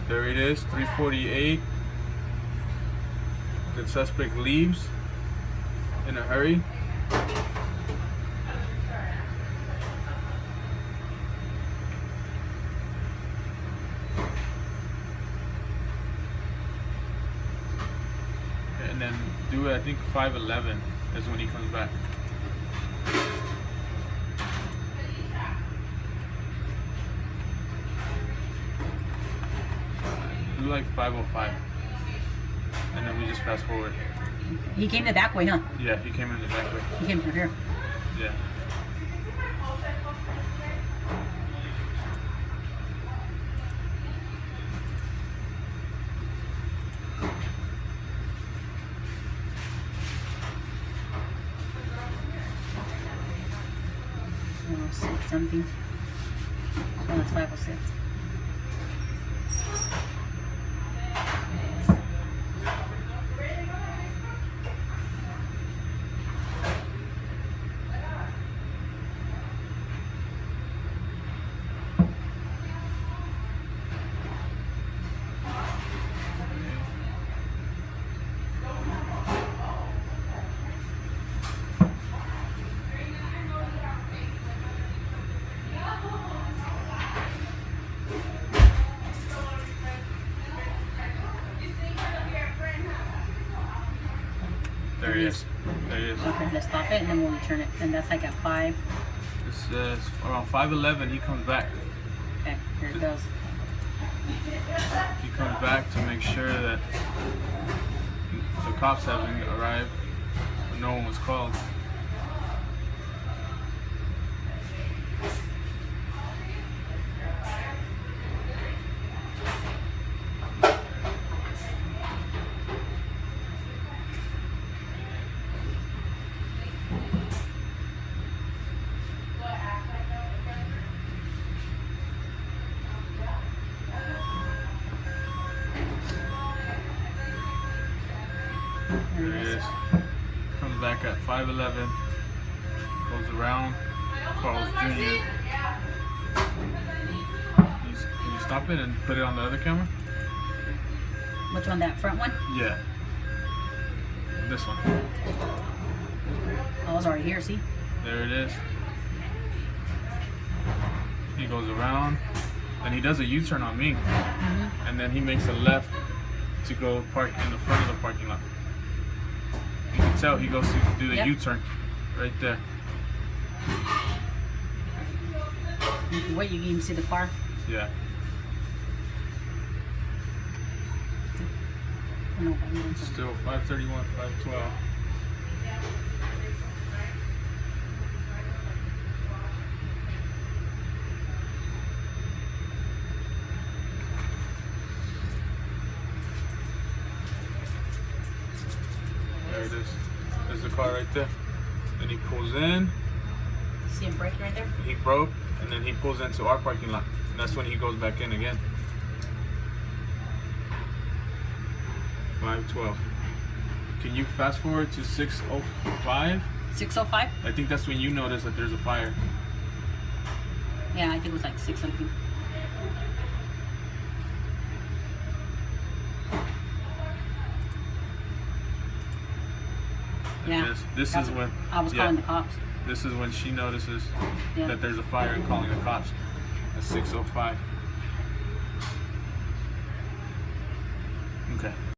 There it is, 3:48. The suspect leaves in a hurry. And then do it, I think 5:11 is when he comes back. Do like 5:05. And then we just fast forward. He came the back way, huh? Yeah, he came in the back way. He came from here. Yeah. Oh, 6 something. Oh, it's 5:06. There it is. There it is. Okay, let's stop it and then we'll return it. And that's like at 5. This is around 5:11. He comes back. Okay, here it goes. He comes back to make sure that the cops haven't arrived, but no one was called. There it is. Comes back at 5:11. Goes around. Calls Junior. Can you stop it and put it on the other camera? Which one? That front one? Yeah. This one. Oh, it's already here, see? There it is. He goes around. Then he does a U-turn on me. And then he makes a left to go park in the front of the parking lot. You can tell he goes to do the Yep. U-turn right there. Wait, you can even see the car. Yeah. No, I'm doing something. Still 5:31, 5:12. There it is. There's the car right there. Then he pulls in. See him break right there? He broke, and then he pulls into our parking lot. And that's when he goes back in again. 5:12. Can you fast forward to 6:05? 6:05? I think that's when you notice that there's a fire. Yeah, I think it was like 6 something. And Yeah. this is when I was calling the cops. This is when she notices Yeah. that there's a fire and calling the cops at 6:05. Okay.